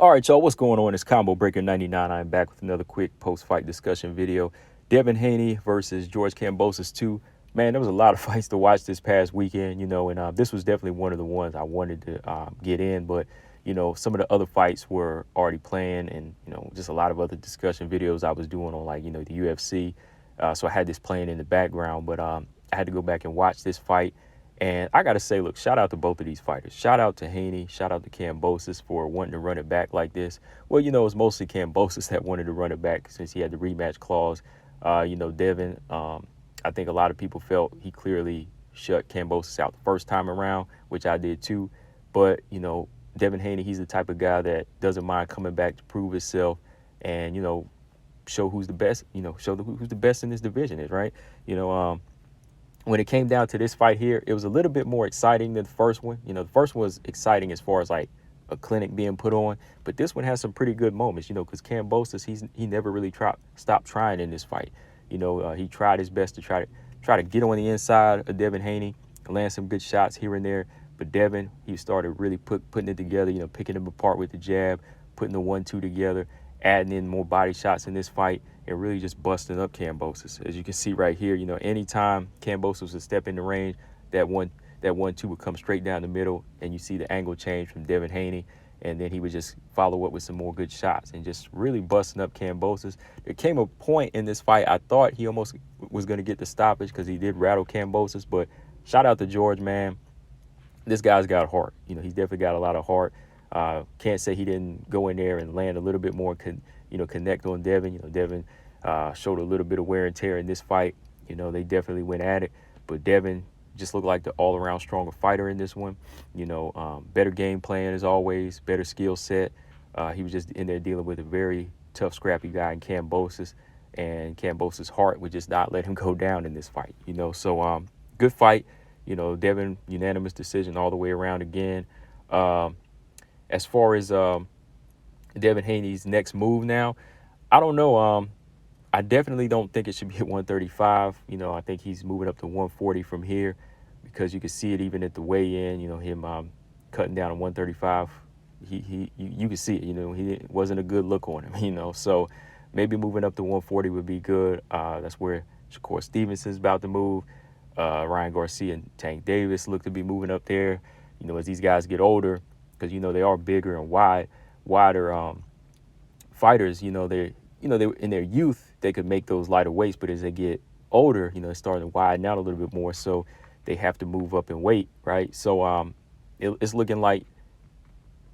All right, y'all, what's going on? It's Combo Breaker 99. I'm back with another quick post-fight discussion video. Devin Haney versus George Kambosos 2. Man, there was a lot of fights to watch this past weekend, and this was definitely one of the ones I wanted to get in. But, some of the other fights were already playing and, just a lot of other discussion videos I was doing on, the UFC. So I had this playing in the background, but I had to go back and watch this fight. And I got to say, look, shout out to both of these fighters. Shout out to Haney. Shout out to Kambosos for wanting to run it back like this. Well, it's mostly Kambosos that wanted to run it back since he had the rematch clause. Devin, I think a lot of people felt he clearly shut Kambosos out the first time around, which I did too. But, Devin Haney, he's the type of guy that doesn't mind coming back to prove himself and, show who's the best, show who's the best in this division is, right? When it came down to this fight here, it was a little bit more exciting than the first one. The first one was exciting as far as like a clinic being put on, but this one has some pretty good moments, because Kambosos, he never really stopped trying in this fight. He tried his best to try to get on the inside of Devin Haney, land some good shots here and there. But Devin, he started really putting it together, picking him apart with the jab, putting the 1-2 together, adding in more body shots in this fight, and really just busting up Kambosos. As you can see right here, anytime Kambosos would step in the range, that 1-2 would come straight down the middle, and you see the angle change from Devin Haney, and then he would just follow up with some more good shots and just really busting up Kambosos. There came a point in this fight I thought he almost was going to get the stoppage because he did rattle Kambosos, but shout out to George, man. This guy's got heart. He's definitely got a lot of heart. Can't say he didn't go in there and land a little bit more, connect on Devin. Devin showed a little bit of wear and tear in this fight. They definitely went at it. But Devin just looked like the all-around stronger fighter in this one. Better game plan as always, better skill set. He was just in there dealing with a very tough, scrappy guy in Kambosos. And Kambosos' heart would just not let him go down in this fight. So good fight. Devin, unanimous decision all the way around again. As far as Devin Haney's next move now, I don't know. I definitely don't think it should be at 135. I think he's moving up to 140 from here because you can see it even at the weigh-in, him cutting down to 135. You can see it, he wasn't a good look on him, So maybe moving up to 140 would be good. That's where Shakur Stevenson's about to move. Ryan Garcia and Tank Davis look to be moving up there, as these guys get older, because, they are bigger and wider fighters. They in their youth, they could make those lighter weights, but as they get older, it's starting to widen out a little bit more, so they have to move up in weight, right? So it's looking like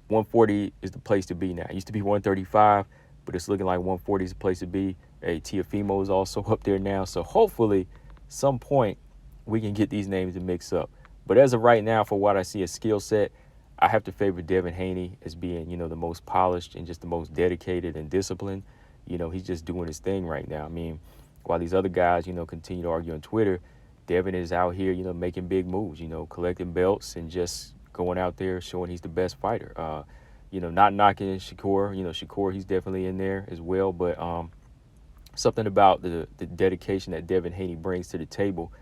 140 is the place to be now. It used to be 135, but it's looking like 140 is the place to be. Hey, Teofimo is also up there now, so hopefully some point we can get these names to mix up. But as of right now, for what I see as skill set, I have to favor Devin Haney as being, the most polished and just the most dedicated and disciplined. He's just doing his thing right now. I mean, while these other guys, continue to argue on Twitter, Devin is out here, making big moves, collecting belts and just going out there showing he's the best fighter. Not knocking Shakur. Shakur, he's definitely in there as well. But something about the dedication that Devin Haney brings to the table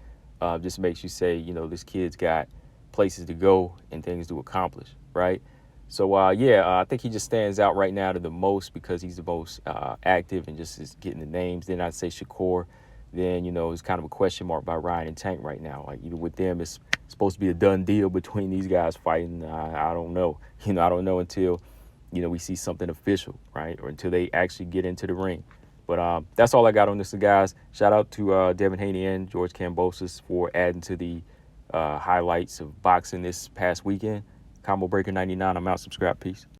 just makes you say, this kid's got places to go and things to accomplish, right? So, I think he just stands out right now to the most because he's the most active and just is getting the names. Then I'd say Shakur. Then, it's kind of a question mark by Ryan and Tank right now. Like, with them, it's supposed to be a done deal between these guys fighting. I don't know. I don't know until, we see something official, right? Or until they actually get into the ring. But that's all I got on this, guys. Shout out to Devin Haney and George Kambosos for adding to the highlights of boxing this past weekend. Combo Breaker 99. I'm out. Subscribe. Peace.